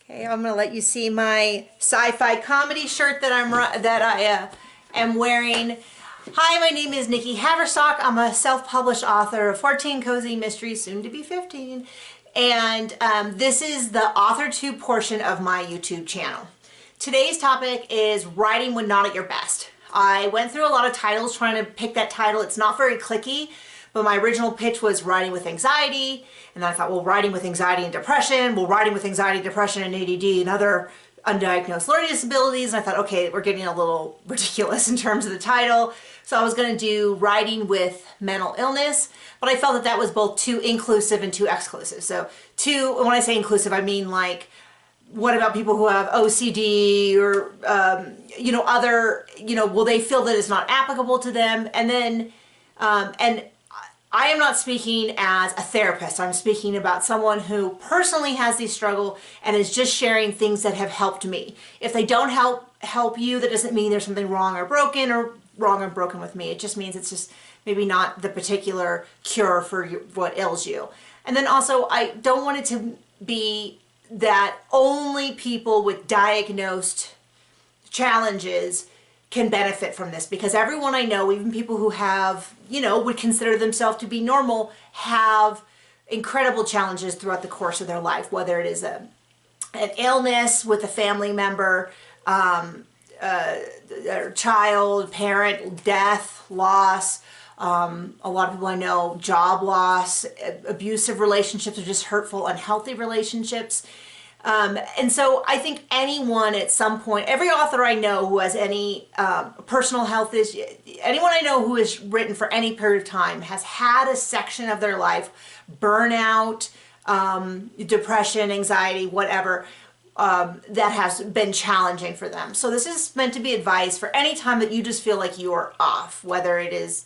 Okay, I'm gonna let you see my sci-fi comedy shirt that I am wearing. Hi, my name is Nikki Haverstock. I'm a self-published author of 14 Cozy Mysteries, soon to be 15. And this is the author 2 portion of my YouTube channel. Today's topic is writing when not at your best. I went through a lot of titles trying to pick that title. It's not very clicky, but my original pitch was writing with anxiety. And then I thought, well, writing with anxiety and depression, well, writing with anxiety, depression, and ADD and other undiagnosed learning disabilities. And I thought, okay, we're getting a little ridiculous in terms of the title. So I was going to do writing with mental illness, but I felt that that was both too inclusive and too exclusive. So when I say inclusive, I mean like, what about people who have OCD or, will they feel that it's not applicable to them? And then, and I am not speaking as a therapist. I'm speaking about someone who personally has these struggle and is just sharing things that have helped me. If they don't help you, that doesn't mean there's something wrong or broken with me. It just means it's just maybe not the particular cure for what ails you. And then also, I don't want it to be that only people with diagnosed challenges can benefit from this, because everyone I know, even people who have, would consider themselves to be normal, have incredible challenges throughout the course of their life, whether it is an illness with a family member, their child, parent, death, loss, a lot of people I know, job loss, abusive relationships, or just hurtful, unhealthy relationships. And so I think anyone at some point, every author I know who has any personal health issue, anyone I know who has written for any period of time has had a section of their life, burnout, depression, anxiety, whatever, that has been challenging for them. So this is meant to be advice for any time that you just feel like you are off, whether it is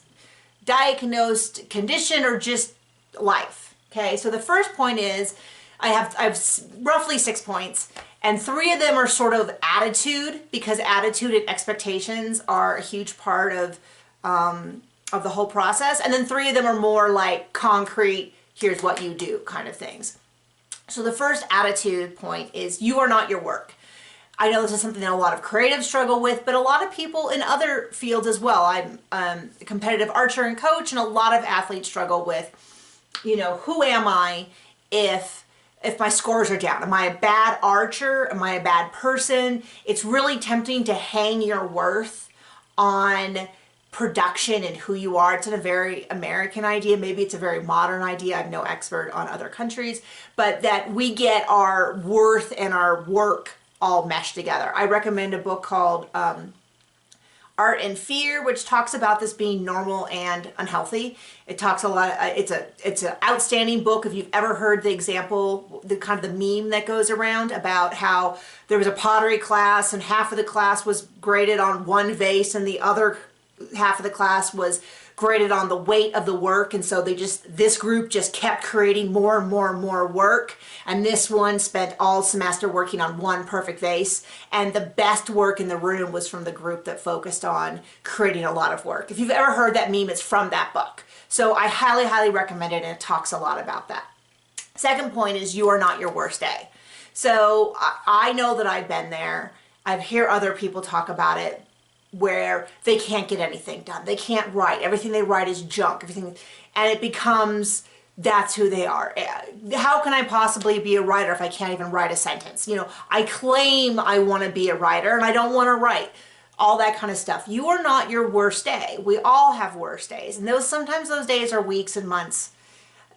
diagnosed condition or just life. Okay, so the first point is, I have roughly 6 points, and 3 of them are sort of attitude, because attitude and expectations are a huge part of the whole process. And then 3 of them are more like concrete, here's what you do kind of things. So the first attitude point is, you are not your work. I know this is something that a lot of creatives struggle with, but a lot of people in other fields as well. I'm a competitive archer and coach, and a lot of athletes struggle with, who am I if my scores are down? Am I a bad archer? Am I a bad person? It's really tempting to hang your worth on production and who you are. It's a very American idea. Maybe it's a very modern idea. I'm no expert on other countries, but that we get our worth and our work all meshed together. I recommend a book called Art and Fear, which talks about this being normal and unhealthy. It talks a lot. It's an outstanding book. If you've ever heard the example, the kind of the meme that goes around about how there was a pottery class and half of the class was graded on one vase and the other half of the class was graded on the weight of the work, and so this group just kept creating more and more and more work, and this one spent all semester working on one perfect vase, and the best work in the room was from the group that focused on creating a lot of work. If you've ever heard that meme, it's from that book. So I highly, highly recommend it, and it talks a lot about that. Second point is, you are not your worst day. So I know that I've been there. I hear other people talk about it, where they can't get anything done. They can't write. Everything they write is junk. And it becomes, that's who they are. How can I possibly be a writer if I can't even write a sentence? I claim I want to be a writer and I don't want to write. All that kind of stuff. You are not your worst day. We all have worst days. And sometimes those days are weeks and months,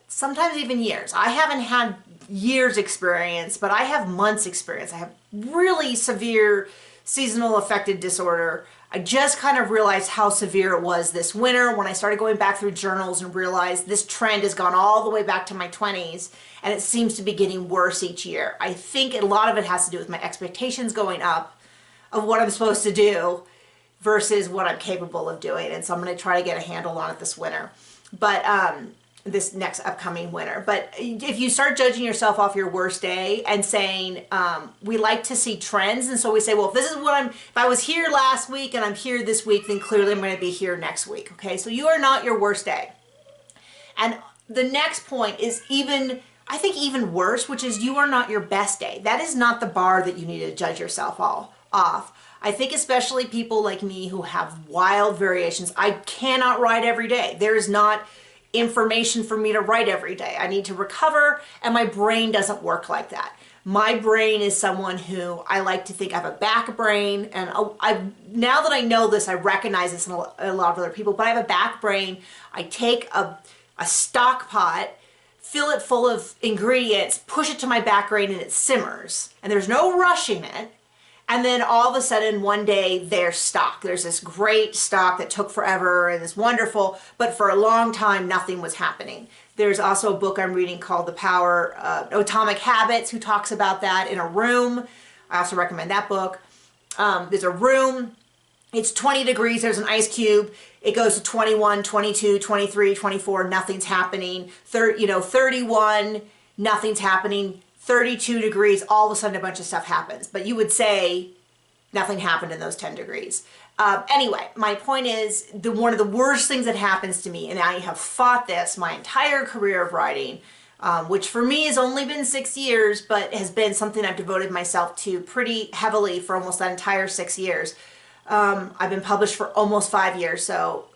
sometimes even years. I haven't had years experience, but I have months experience. I have really severe seasonal affective disorder. I just kind of realized how severe it was this winter when I started going back through journals and realized this trend has gone all the way back to my 20s, and it seems to be getting worse each year. I think a lot of it has to do with my expectations going up of what I'm supposed to do versus what I'm capable of doing. And so I'm going to try to get a handle on it this winter. But this next upcoming winter. But if you start judging yourself off your worst day and saying, we like to see trends, and so we say, well, if I was here last week and I'm here this week, then clearly I'm going to be here next week. Okay, so you are not your worst day. And the next point is, even I think even worse, which is you are not your best day. That is not the bar that you need to judge yourself all off. I think especially people like me who have wild variations. I cannot write every day. There is not information for me to write every day. I need to recover, and my brain doesn't work like that. My brain is someone who I like to think I have a back brain, and now that I know this, I recognize this in a lot of other people, but I have a back brain. I take a stock pot, fill it full of ingredients, push it to my back brain, and it simmers. And there's no rushing it. And then all of a sudden, one day, there's stock. There's this great stock that took forever and is wonderful, but for a long time, nothing was happening. There's also a book I'm reading called The Power of Atomic Habits, who talks about that in a room. I also recommend that book. There's a room. It's 20 degrees. There's an ice cube. It goes to 21, 22, 23, 24. Nothing's happening. 31, nothing's happening. 32 degrees, all of a sudden a bunch of stuff happens. But you would say nothing happened in those 10 degrees. Anyway, my point is one of the worst things that happens to me, and I have fought this my entire career of writing, which for me has only been 6 years, but has been something I've devoted myself to pretty heavily for almost that entire 6 years. I've been published for almost 5 years, so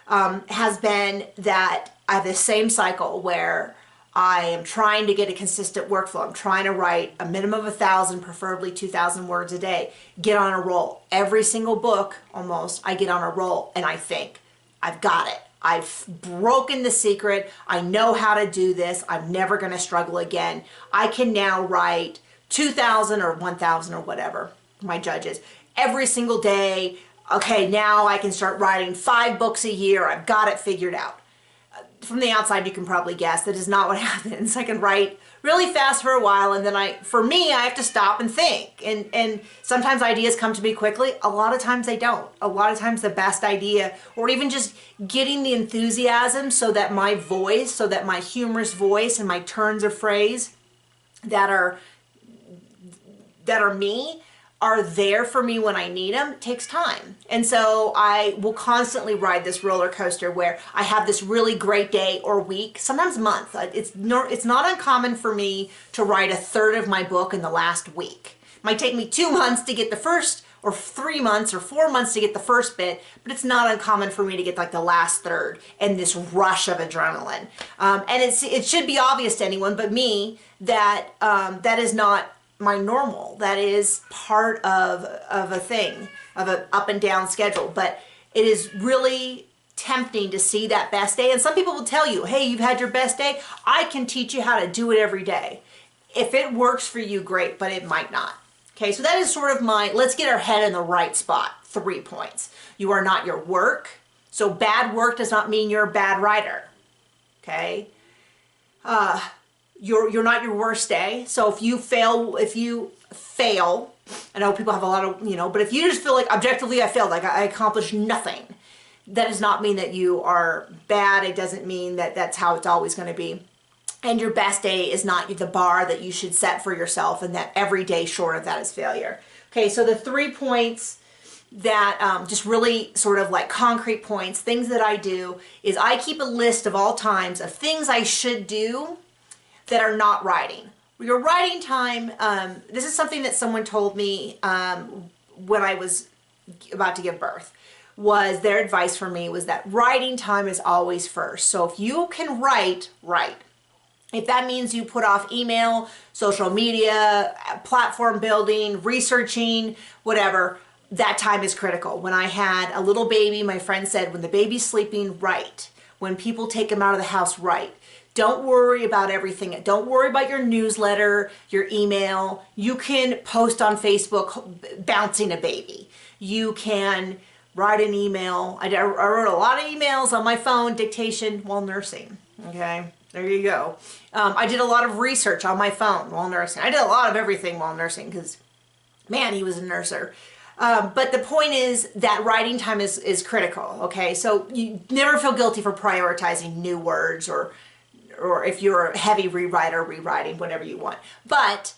has been that I have this same cycle where I am trying to get a consistent workflow. I'm trying to write a minimum of 1,000, preferably 2,000 words a day. Get on a roll. Every single book, almost, I get on a roll and I think, I've got it. I've broken the secret. I know how to do this. I'm never going to struggle again. I can now write 2,000 or 1,000 or whatever, my judges, every single day. Okay, now I can start writing 5 books a year. I've got it figured out. From the outside, you can probably guess that is not what happens. I can write really fast for a while, and then I have to stop and think. And sometimes ideas come to me quickly. A lot of times they don't. A lot of times the best idea, or even just getting the enthusiasm so that my voice, so that my humorous voice and my turns of phrase that are me, are there for me when I need them, takes time. And so I will constantly ride this roller coaster where I have this really great day or week, sometimes month. It's not uncommon for me to write a third of my book in the last week. It might take me 2 months to get the first, or 3 months or 4 months to get the first bit, but it's not uncommon for me to get like the last third and this rush of adrenaline. And it should be obvious to anyone but me that that is not my normal. That is part of a thing, of an up and down schedule. But it is really tempting to see that best day. And some people will tell you, hey, you've had your best day. I can teach you how to do it every day. If it works for you, great, but it might not. Okay, so that is sort of my, let's get our head in the right spot, 3 points. You are not your work. So bad work does not mean you're a bad writer. Okay? You're not your worst day. So if you fail, I know people have a lot of, but if you just feel like objectively I failed, like I accomplished nothing, that does not mean that you are bad. It doesn't mean that that's how it's always going to be. And your best day is not the bar that you should set for yourself, and that every day short of that is failure. Okay, so the 3 points that just really sort of like concrete points, things that I do, is I keep a list of all times of things I should do that are not writing. Your writing time, this is something that someone told me when I was about to give birth, was their advice for me was that writing time is always first. So if you can write, write. If that means you put off email, social media, platform building, researching, whatever, that time is critical. When I had a little baby, my friend said, when the baby's sleeping, write. When people take them out of the house, write. Don't worry about everything. Don't worry about your newsletter, your email. You can post on Facebook bouncing a baby. You can write an email. I wrote a lot of emails on my phone, dictation, while nursing. Okay, there you go. I did a lot of research on my phone while nursing. I did a lot of everything while nursing because, man, he was a nurser. But the point is that writing time is critical, okay? So you never feel guilty for prioritizing new words or if you're a heavy rewriter, rewriting, whatever you want. But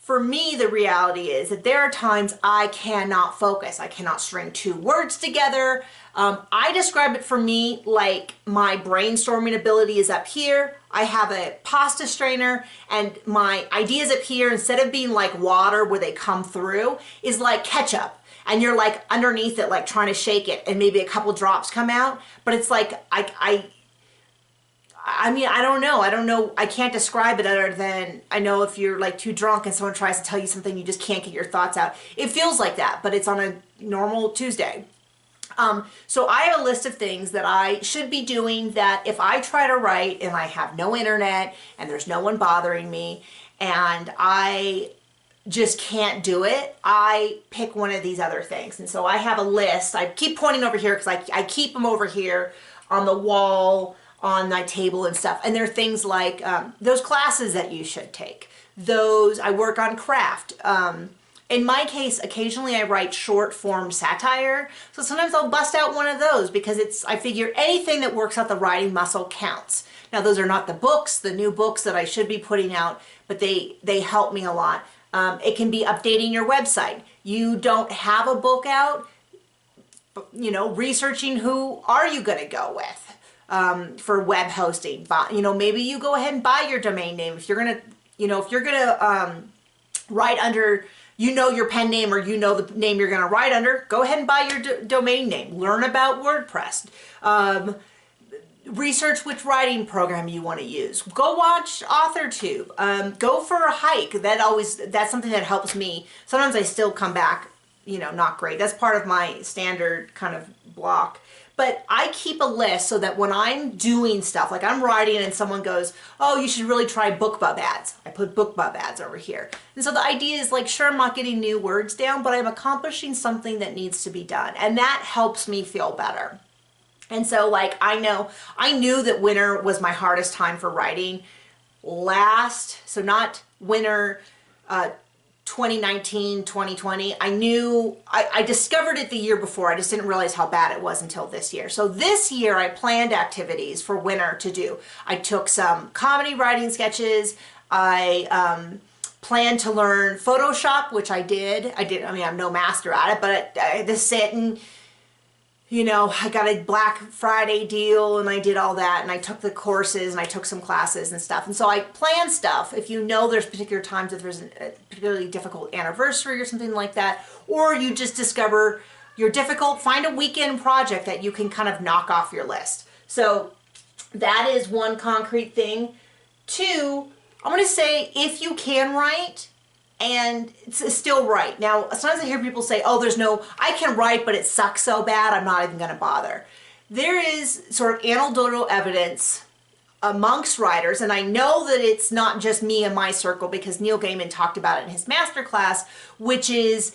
for me, the reality is that there are times I cannot focus. I cannot string two words together. I describe it for me like my brainstorming ability is up here. I have a pasta strainer and my ideas up here, instead of being like water where they come through, is like ketchup. And you're like underneath it, like trying to shake it, and maybe a couple drops come out. But it's like, I mean, I don't know. I can't describe it other than I know if you're like too drunk and someone tries to tell you something, you just can't get your thoughts out. It feels like that, but it's on a normal Tuesday. So I have a list of things that I should be doing that if I try to write and I have no internet and there's no one bothering me and I just can't do it, I pick one of these other things. And so I have a list. I keep pointing over here because I keep them over here on the wall, on my table and stuff. And there are things like those classes that you should take. Those, I work on craft. In my case, occasionally I write short form satire. So sometimes I'll bust out one of those because I figure anything that works out the writing muscle counts. Now those are not the books, the new books that I should be putting out, but they help me a lot. It can be updating your website. You don't have a book out, you know, researching who are you going to go with for web hosting. You know, maybe you go ahead and buy your domain name. If you're going to, you know, if you're going to write under, you know, your pen name or you know the name you're going to write under, go ahead and buy your domain name. Learn about WordPress. Research which writing program you want to use. Go watch AuthorTube. Go for a hike. That's something that helps me. Sometimes I still come back, you know, not great. That's part of my standard kind of block. But I keep a list so that when I'm doing stuff, like I'm writing and someone goes, oh, you should really try BookBub ads. I put BookBub ads over here. And so the idea is like, sure, I'm not getting new words down, but I'm accomplishing something that needs to be done. And that helps me feel better. And so like, I knew that winter was my hardest time for writing so not winter 2019, 2020. I discovered it the year before. I just didn't realize how bad it was until this year. So this year I planned activities for winter to do. I took some comedy writing sketches. I planned to learn Photoshop, which I did. I mean, I'm no master at it, but I had to sit and, you know, I got a Black Friday deal and I did all that and I took the courses and I took some classes and stuff. And so I plan stuff. If you know there's particular times if there's a particularly difficult anniversary or something like that, or you just discover you're difficult, find a weekend project that you can kind of knock off your list. So that is one concrete thing. Two, I'm going to say if you can write, and it's still write. Now, sometimes I hear people say, oh, I can write, but it sucks so bad, I'm not even going to bother. There is sort of anecdotal evidence amongst writers, and I know that it's not just me and my circle because Neil Gaiman talked about it in his masterclass, which is,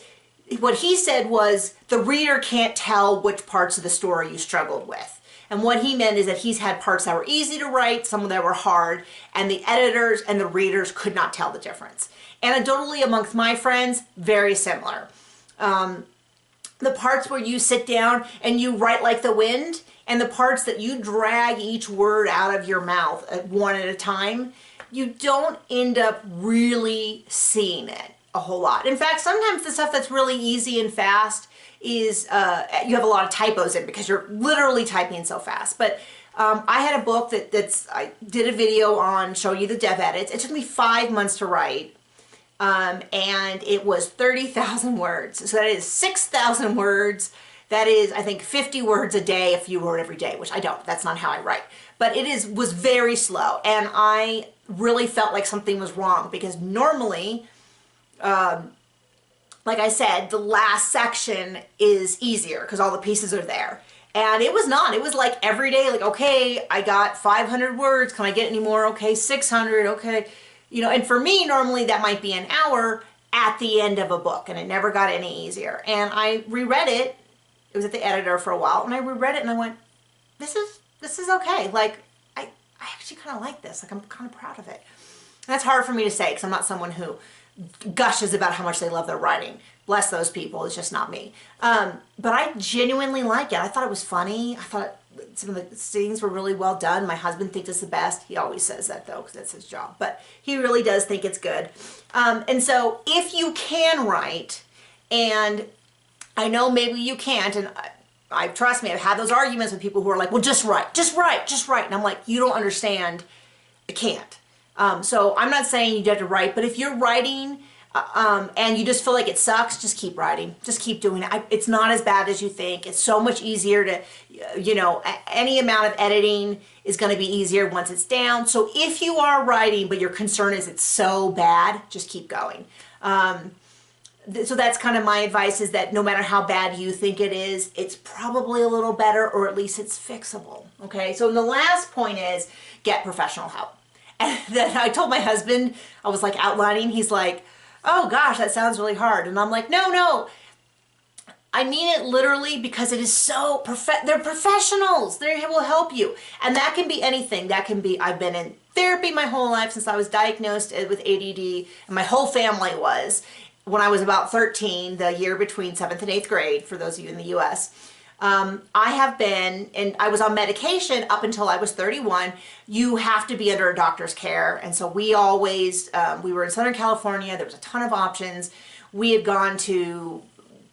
what he said was, the reader can't tell which parts of the story you struggled with. And what he meant is that he's had parts that were easy to write, some that were hard, and the editors and the readers could not tell the difference. Anecdotally, amongst my friends, very similar. The parts where you sit down and you write like the wind, and the parts that you drag each word out of your mouth one at a time, you don't end up really seeing it a whole lot. In fact, sometimes the stuff that's really easy and fast is you have a lot of typos in because you're literally typing so fast. But I had a book I did a video on showing you the dev edits. It took me 5 months to write. And it was 30,000 words. So that is 6,000 words. That is, I think, 50 words a day if you wrote every day, which I don't. That's not how I write. But was very slow. And I really felt like something was wrong because normally, like I said, the last section is easier because all the pieces are there. And it was not. It was like every day, like, okay, I got 500 words. Can I get any more? Okay, 600. Okay. You know, and for me, normally that might be an hour at the end of a book, and it never got any easier. And I reread it. It was at the editor for a while, and I reread it, and I went, this is okay. Like, I actually kind of like this. Like, I'm kind of proud of it. And that's hard for me to say because I'm not someone who gushes about how much they love their writing. Bless those people. It's just not me. But I genuinely like it. I thought it was funny. I thought some of the things were really well done. My husband thinks it's the best. He always says that though, because that's his job, but he really does think it's good. And so if you can write, and I know maybe you can't, and I trust me, I've had those arguments with people who are like, well, just write. And I'm like, you don't understand. I can't. So I'm not saying you have to write, but if you're writing and you just feel like it sucks, just keep writing. Just keep doing it. It's not as bad as you think. It's so much easier to, any amount of editing is going to be easier once it's down. So if you are writing, but your concern is it's so bad, just keep going. So that's kind of my advice, is that no matter how bad you think it is, it's probably a little better, or at least it's fixable. Okay. So the last point is get professional help. And then I told my husband, I was like outlining, he's like, oh gosh, that sounds really hard. And I'm like, no, I mean it literally, because it is so they're professionals. They will help you. And that can be anything. That can be, I've been in therapy my whole life since I was diagnosed with ADD, and my whole family was. When I was about 13, the year between 7th and 8th grade, for those of you in the US, I have been, and I was on medication up until I was 31. You have to be under a doctor's care. And so we always, we were in Southern California. There was a ton of options. We had gone to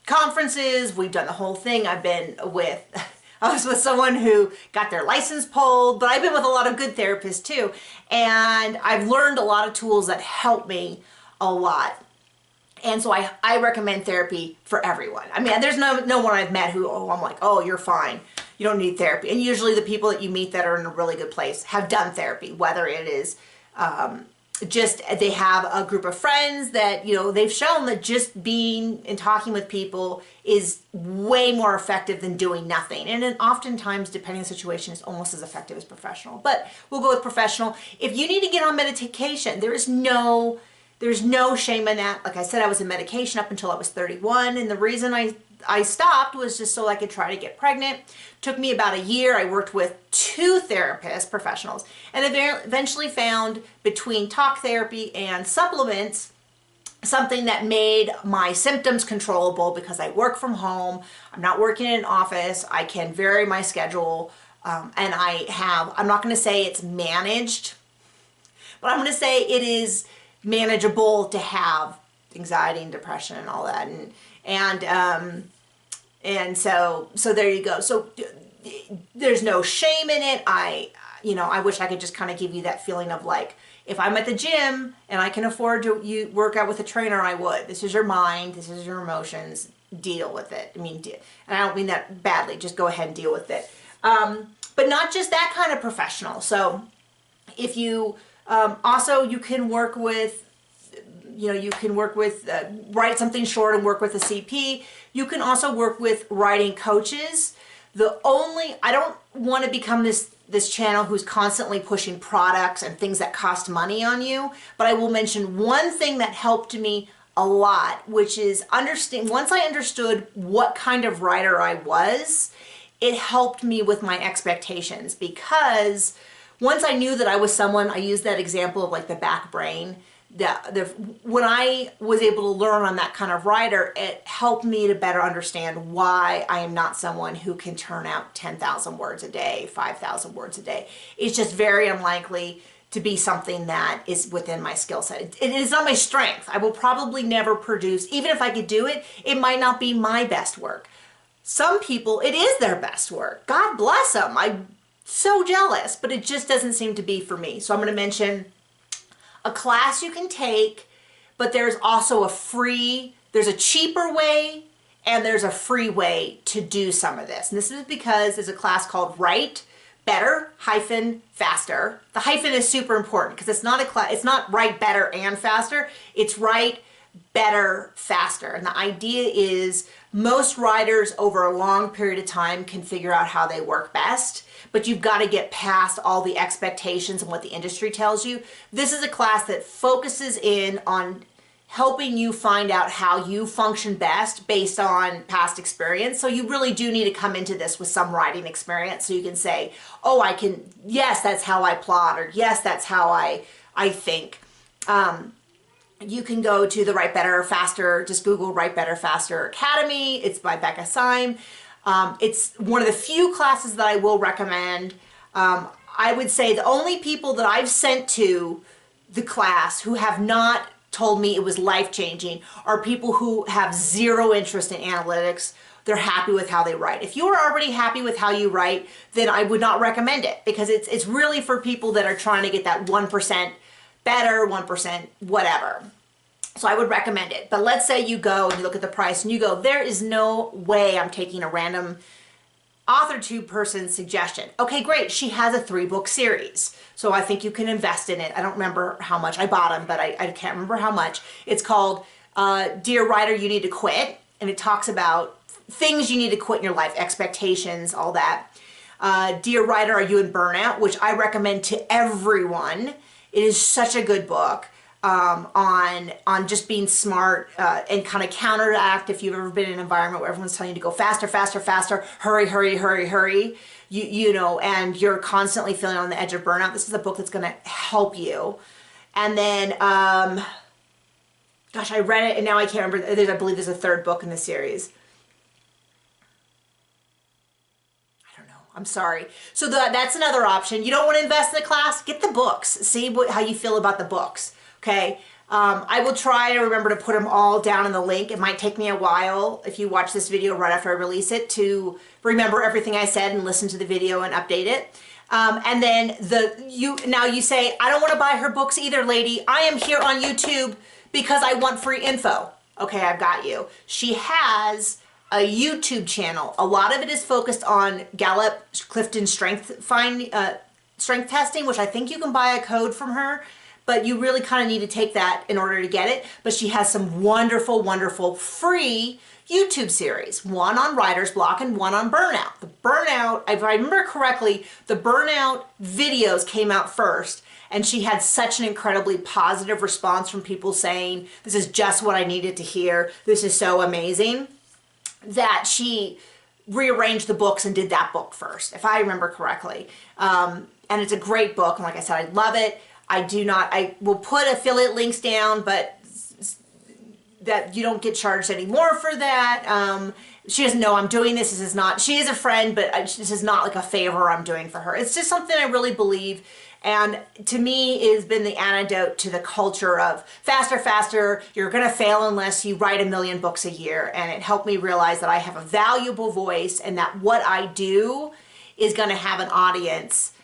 conferences. We've done the whole thing. I was with someone who got their license pulled, but I've been with a lot of good therapists too. And I've learned a lot of tools that help me a lot. And so I recommend therapy for everyone. I mean, there's no one I've met who, I'm like, oh, you're fine. You don't need therapy. And usually the people that you meet that are in a really good place have done therapy, whether it is just they have a group of friends that, they've shown that just being and talking with people is way more effective than doing nothing. And then oftentimes, depending on the situation, it's almost as effective as professional. But we'll go with professional. If you need to get on medication, there's no shame in that. Like I said, I was in medication up until I was 31. And the reason I stopped was just so I could try to get pregnant. Took me about a year. I worked with 2 therapists, professionals, and eventually found, between talk therapy and supplements, something that made my symptoms controllable, because I work from home. I'm not working in an office. I can vary my schedule. And I'm not going to say it's managed, but I'm going to say it is manageable to have anxiety and depression and all that, and so there you go. So there's no shame in it. I wish I could just kind of give you that feeling of like, if I'm at the gym and I can afford to work out with a trainer, I would. This is your mind. This is your emotions. Deal with it. I mean, and I don't mean that badly. Just go ahead and deal with it. But not just that kind of professional. So if you also, you can work with, write something short and work with a CP. You can also work with writing coaches. I don't want to become this channel who's constantly pushing products and things that cost money on you, but I will mention one thing that helped me a lot, which is once I understood what kind of writer I was, it helped me with my expectations, because once I knew that I was someone, I used that example of like the back brain, when I was able to learn on that kind of writer, it helped me to better understand why I am not someone who can turn out 10,000 words a day, 5,000 words a day. It's just very unlikely to be something that is within my skill set. It is not my strength. I will probably never produce, even if I could do it, it might not be my best work. Some people, it is their best work. God bless them. I'm so jealous, but it just doesn't seem to be for me. So I'm going to mention a class you can take, but there's also there's a cheaper way and there's a free way to do some of this. And this is because there's a class called Write Better Faster. The hyphen is super important because it's not it's not write better and faster. It's write better faster. And the idea is most writers over a long period of time can figure out how they work best, but you've got to get past all the expectations and what the industry tells you. This is a class that focuses in on helping you find out how you function best based on past experience. So you really do need to come into this with some writing experience so you can say, oh, yes, that's how I plot, or yes, that's how I think. You can go to the Write Better Faster, just Google Write Better Faster Academy. It's by Becca Syme. It's one of the few classes that I will recommend. I would say the only people that I've sent to the class who have not told me it was life-changing are people who have zero interest in analytics. They're happy with how they write. If you are already happy with how you write, then I would not recommend it, because it's really for people that are trying to get that 1% better, 1% whatever. So I would recommend it. But let's say you go and you look at the price and you go, there is no way I'm taking a random author to person suggestion. Okay, great. She has a 3-book series. So I think you can invest in it. I don't remember how much. I bought them, but I can't remember how much. It's called Dear Writer, You Need to Quit. And it talks about things you need to quit in your life, expectations, all that. Dear Writer, Are You in Burnout? Which I recommend to everyone. It is such a good book. On just being smart and kind of counteract if you've ever been in an environment where everyone's telling you to go faster, faster, faster, hurry, hurry, hurry, hurry, you know, and you're constantly feeling on the edge of burnout. This is a book that's going to help you. And then, gosh, I read it and now I can't remember. I believe there's a 3rd book in the series. I'm sorry. So that's another option. You don't want to invest in the class? Get the books. See how you feel about the books. Okay. I will try to remember to put them all down in the link. It might take me a while if you watch this video right after I release it to remember everything I said and listen to the video and update it. And then now you say, I don't want to buy her books either, lady. I am here on YouTube because I want free info. Okay, I've got you. She has a YouTube channel. A lot of it is focused on Gallup Clifton strength testing, which I think you can buy a code from her, but you really kind of need to take that in order to get it. But she has some wonderful, wonderful free YouTube series, one on writer's block and one on burnout. The burnout, if I remember correctly, the burnout videos came out first, and she had such an incredibly positive response from people saying, this is just what I needed to hear. This is so amazing, that she rearranged the books and did that book first, if I remember correctly. And it's a great book. And like I said, I love it. I will put affiliate links down, but that you don't get charged anymore for that. She doesn't know I'm doing this. This is not, she is a friend, but this is not like a favor I'm doing for her. It's just something I really believe. And to me, it has been the antidote to the culture of faster, faster, you're going to fail unless you write 1 million books a year. And it helped me realize that I have a valuable voice and that what I do is going to have an audience.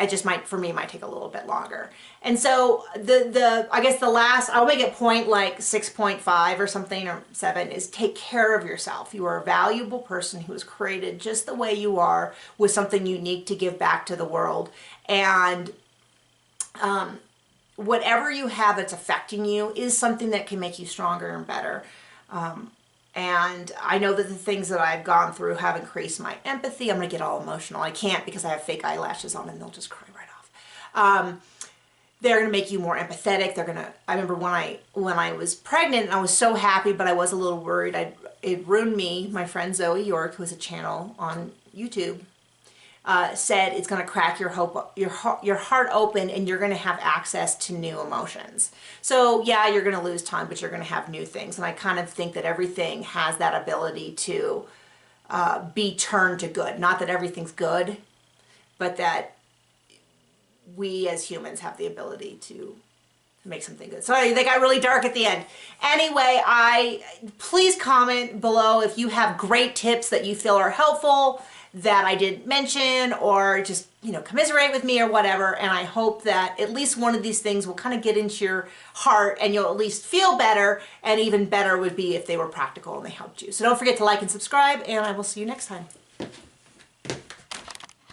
It just might, for me, might take a little bit longer. And so I guess the last, I'll make it point like 6.5 or something, or 7, is take care of yourself. You are a valuable person who was created just the way you are, with something unique to give back to the world. And whatever you have that's affecting you is something that can make you stronger and better. And I know that the things that I've gone through have increased my empathy. I'm going to get all emotional. I can't because I have fake eyelashes on and they'll just cry right off. They're going to make you more empathetic. They're going to, I remember when I was pregnant, I was so happy, but I was a little worried. It ruined me. My friend Zoe York, who has a channel on YouTube, said it's going to crack your heart open, and you're going to have access to new emotions. So yeah, you're going to lose time, but you're going to have new things. And I kind of think that everything has that ability to be turned to good. Not that everything's good, but that we as humans have the ability to make something good. Sorry, they got really dark at the end. Anyway, please comment below if you have great tips that you feel are helpful that I didn't mention, or just, you know, commiserate with me or whatever. And I hope that at least one of these things will kind of get into your heart and you'll at least feel better. And even better would be if they were practical and they helped you. So don't forget to like and subscribe, and I will see you next time.